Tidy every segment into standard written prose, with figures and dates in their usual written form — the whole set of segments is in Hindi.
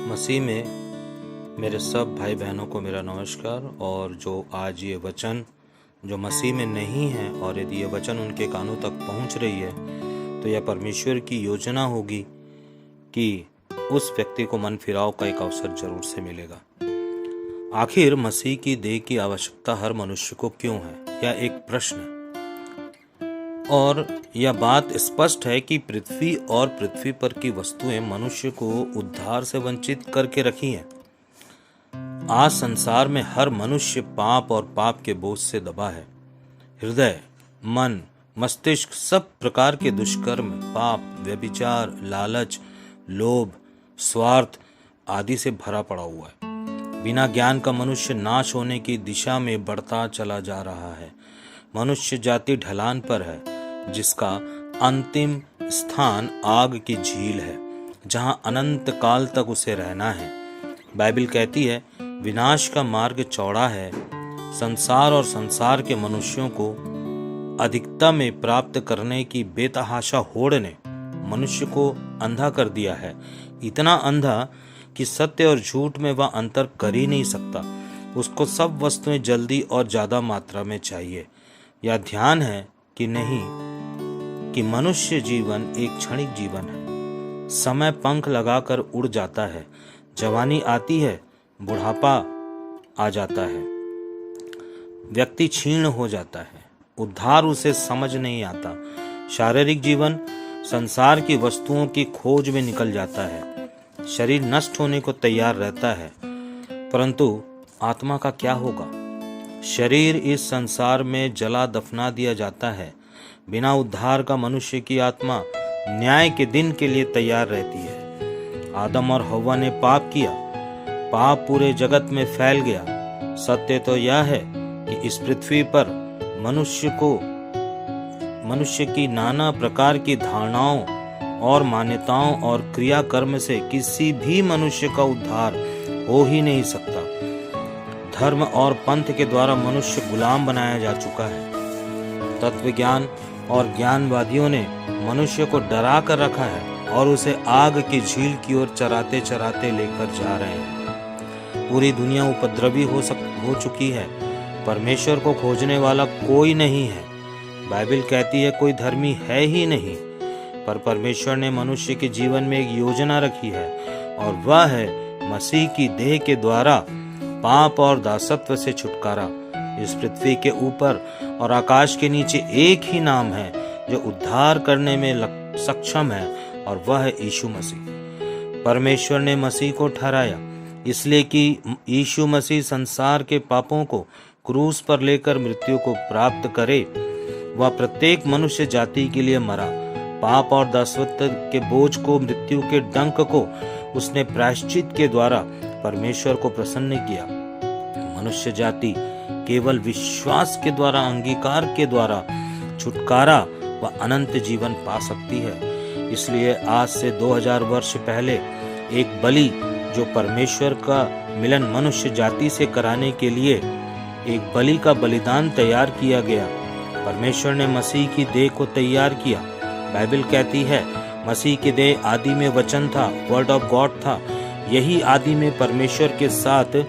मसीह में मेरे सब भाई बहनों को मेरा नमस्कार। और जो आज ये वचन जो मसीह में नहीं है और यदि ये वचन उनके कानों तक पहुंच रही है तो यह परमेश्वर की योजना होगी कि उस व्यक्ति को मन फिराव का एक अवसर जरूर से मिलेगा। आखिर मसीह की देह की आवश्यकता हर मनुष्य को क्यों है, यह एक प्रश्न है। और यह बात स्पष्ट है कि पृथ्वी और पृथ्वी पर की वस्तुएं मनुष्य को उद्धार से वंचित करके रखी हैं। आज संसार में हर मनुष्य पाप और पाप के बोझ से दबा है। हृदय, मन, मस्तिष्क सब प्रकार के दुष्कर्म, पाप, व्यभिचार, लालच, लोभ, स्वार्थ आदि से भरा पड़ा हुआ है। बिना ज्ञान का मनुष्य नाश होने की दिशा में बढ़ता चला जा रहा है। मनुष्य जाति ढलान पर है, जिसका अंतिम स्थान आग की झील है, जहां अनंत काल तक उसे रहना है। बाइबल कहती है, विनाश का मार्ग चौड़ा है। संसार और संसार के मनुष्यों को अधिकता में प्राप्त करने की बेतहाशा होड़ ने मनुष्य को अंधा कर दिया है। इतना अंधा कि सत्य और झूठ में वह अंतर कर ही नहीं सकता। उसको सब वस्तुएं जल्दी और ज्यादा मात्रा में चाहिए। यह ध्यान है कि नहीं कि मनुष्य जीवन एक क्षणिक जीवन है। समय पंख लगाकर उड़ जाता है। जवानी आती है, बुढ़ापा आ जाता है, व्यक्ति क्षीण हो जाता है, उद्धार उसे समझ नहीं आता। शारीरिक जीवन संसार की वस्तुओं की खोज में निकल जाता है। शरीर नष्ट होने को तैयार रहता है, परंतु आत्मा का क्या होगा? शरीर इस संसार में जला दफना दिया जाता है। बिना उद्धार का मनुष्य की आत्मा न्याय के दिन के लिए तैयार रहती है। आदम और हव्वा ने पाप किया, पाप पूरे जगत में फैल गया। सत्य तो यह है कि इस पृथ्वी पर मनुष्य की नाना प्रकार की धारणाओं और मान्यताओं और क्रियाकर्म से किसी भी मनुष्य का उद्धार हो ही नहीं सकता। धर्म और पंथ के द्वारा मनुष्य गुलाम बनाया जा चुका है। तत्व ज्ञान और ज्ञानवादियों ने मनुष्य को डरा कर रखा है और उसे आग की झील की ओर चराते चराते लेकर जा रहे हैं। पूरी दुनिया उपद्रवी हो चुकी है। परमेश्वर को खोजने वाला कोई नहीं है। बाइबल कहती है कोई धर्मी है ही नहीं। पर परमेश्वर ने मनुष्य के जीवन में एक योजना रखी है और वह है मसीह की देह के द्वारा पाप और दासत्व से छुटकारा। इस पृथ्वी के ऊपर और आकाश के नीचे एक ही नाम है जो उद्धार करने में सक्षम है, और वह है यीशु मसीह। परमेश्वर ने मसीह को ठहराया इसलिए कि यीशु मसीह संसार के पापों को क्रूस पर लेकर मृत्यु को प्राप्त करे। वह प्रत्येक मनुष्य जाति के लिए मरा। पाप और दासत्व के बोझ को, मृत्यु के डंक को उसने प्रायश्चित के द्वारा परमेश्वर को प्रसन्न किया। मनुष्य जाति केवल विश्वास के द्वारा, अंगीकार के द्वारा छुटकारा व अनंत जीवन पा सकती है। इसलिए आज से 2000 वर्ष पहले एक बलि जो परमेश्वर का मिलन मनुष्य जाति से कराने के लिए एक बलि का बलिदान तैयार किया गया। परमेश्वर ने मसीह की देह को तैयार किया। बाइबल कहती है मसीह की देह आदि में वचन था, वर्ड ऑफ गॉड था। यही आदि में परमेश्वर के साथ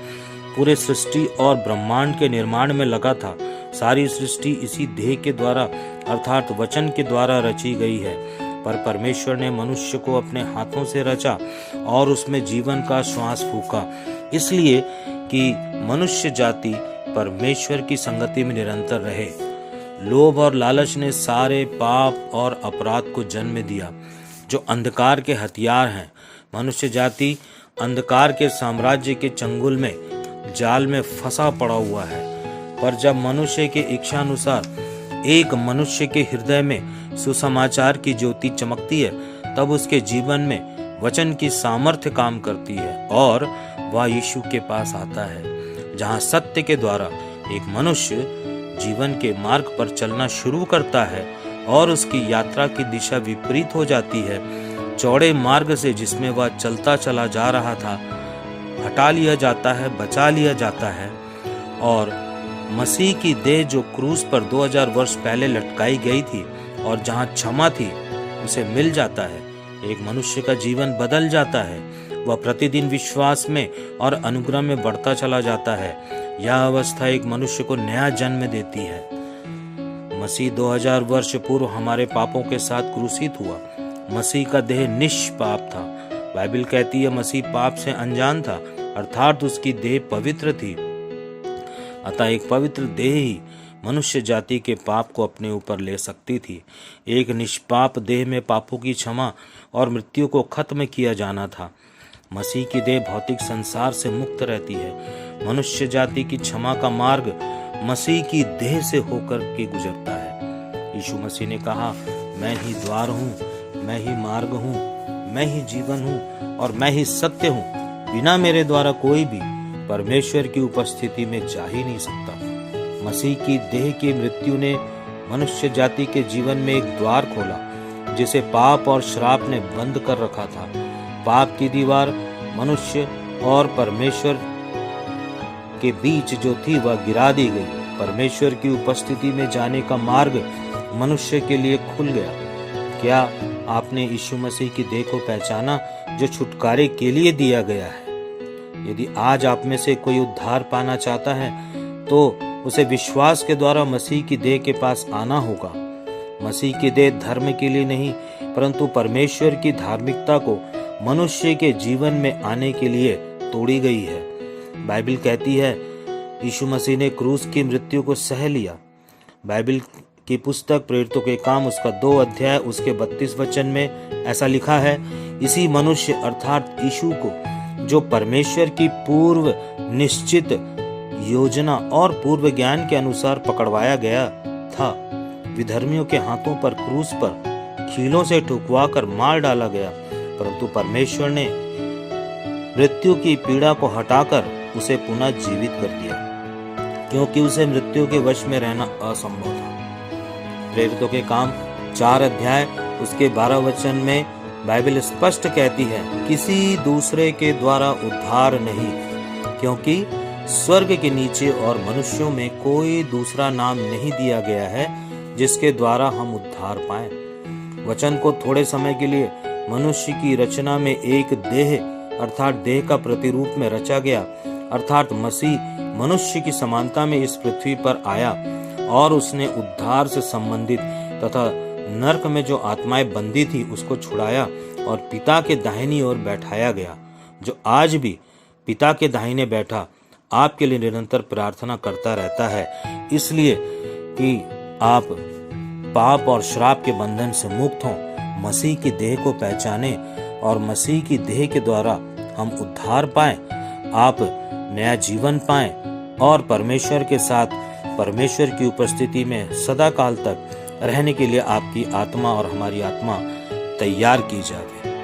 पूरे सृष्टि और ब्रह्मांड के निर्माण में लगा था। सारी सृष्टि इसी देह के द्वारा अर्थात वचन के द्वारा रची गई है। पर परमेश्वर ने मनुष्य को अपने हाथों से रचा और उसमें जीवन का श्वास फूका, इसलिए कि मनुष्य जाति परमेश्वर की संगति में निरंतर रहे। लोभ और लालच ने सारे पाप और अपराध को जन्म दिया, जो अंधकार के हथियार हैं। मनुष्य जाति अंधकार के साम्राज्य के चंगुल में, जाल में फंसा पड़ा हुआ है। पर जब मनुष्य के इच्छानुसार एक मनुष्य के हृदय में सुसमाचार की ज्योति चमकती है, तब उसके जीवन में वचन की सामर्थ्य काम करती है और वह यीशु के पास आता है, जहां सत्य के द्वारा एक मनुष्य जीवन के मार्ग पर चलना शुरू करता है और उसकी यात्रा की दिशा विपरीत हो जाती है। चौड़े मार्ग से जिसमें वह चलता चला जा रहा था, हटा लिया जाता है, बचा लिया जाता है, और मसीह की देह जो क्रूस पर 2000 वर्ष पहले लटकाई गई थी और जहां क्षमा थी, उसे मिल जाता है। एक मनुष्य का जीवन बदल जाता है वह प्रतिदिन विश्वास में और अनुग्रह में बढ़ता चला जाता है। यह अवस्था एक मनुष्य को नया जन्म देती है। मसीह 2000 वर्ष पूर्व हमारे पापों के साथ क्रूसित हुआ। मसीह का देह निष्पाप था। बाइबल कहती है मसीह पाप से अनजान था, अर्थात उसकी देह पवित्र थी। अतः एक पवित्र देह ही मनुष्य जाति के पाप को अपने ऊपर ले सकती थी। एक निष्पाप देह में पापों की क्षमा और मृत्यु को खत्म किया जाना था। मसीह की देह भौतिक संसार से मुक्त रहती है। मनुष्य जाति की क्षमा का मार्ग मसीह की देह से होकर के गुजरता है। यीशु मसीह ने कहा, मैं ही द्वार हूँ, मैं ही मार्ग हूँ, मैं ही जीवन हूँ और मैं ही सत्य हूँ। बिना मेरे द्वारा कोई भी परमेश्वर की उपस्थिति में जा ही नहीं सकता। मसीह की देह की मृत्यु ने मनुष्य जाति के जीवन में एक द्वार खोला जिसे पाप और श्राप ने बंद कर रखा था। पाप की दीवार मनुष्य और परमेश्वर के बीच जो थी वह गिरा दी गई। परमेश्वर की उपस्थिति में जाने का मार्ग मनुष्य के लिए खुल गया। क्या आपने यीशु मसीह की देह को पहचाना जो छुटकारे के लिए दिया गया है? यदि आज आप में से कोई उद्धार पाना चाहता है तो उसे विश्वास के द्वारा मसीह की देह के पास आना होगा। मसीह की देह धर्म के लिए नहीं परंतु परमेश्वर की धार्मिकता को मनुष्य के जीवन में आने के लिए तोड़ी गई है। बाइबल कहती है यीशु मसीह ने क्रूस की मृत्यु को सह लिया। बाइबल की पुस्तक प्रेरितों के काम उसका 2 अध्याय उसके 32 वचन में ऐसा लिखा है, इसी मनुष्य अर्थात यीशु को जो परमेश्वर की पूर्व निश्चित योजना और पूर्व ज्ञान के अनुसार पकड़वाया गया था, विधर्मियों के हाथों पर क्रूस पर खीलों से ठुकवा कर मार डाला गया, परंतु परमेश्वर ने मृत्यु की पीड़ा को हटाकर उसे पुनः जीवित कर दिया, क्योंकि उसे मृत्यु के वश में रहना असंभव था। प्रेरितों के काम 4 अध्याय उसके 12 वचन में बाइबल स्पष्ट कहती है, किसी दूसरे के द्वारा उद्धार नहीं, क्योंकि स्वर्ग के नीचे और मनुष्यों में कोई दूसरा नाम नहीं दिया गया है जिसके द्वारा हम उद्धार पाएं। वचन को थोड़े समय के लिए मनुष्य की रचना में एक देह अर्थात देह का प्रतिरूप में रचा गया, अर्थात मसीह मनुष्य की समानता में इस पृथ्वी पर आया और उसने उद्धार से संबंधित तथा नरक में जो आत्माएं बंदी थी उसको छुड़ाया और पिता के दाहिनी ओर बैठाया गया, जो आज भी पिता के दाहिने बैठा आपके लिए निरंतर प्रार्थना करता रहता है, इसलिए कि आप पाप और श्राप के बंधन से मुक्त हों, मसीह की देह को पहचाने और मसीह की देह के द्वारा हम उद्धार पाएं, आप नया जीवन पाएं और परमेश्वर के साथ परमेश्वर की उपस्थिति में सदा काल तक रहने के लिए आपकी आत्मा और हमारी आत्मा तैयार की जाए।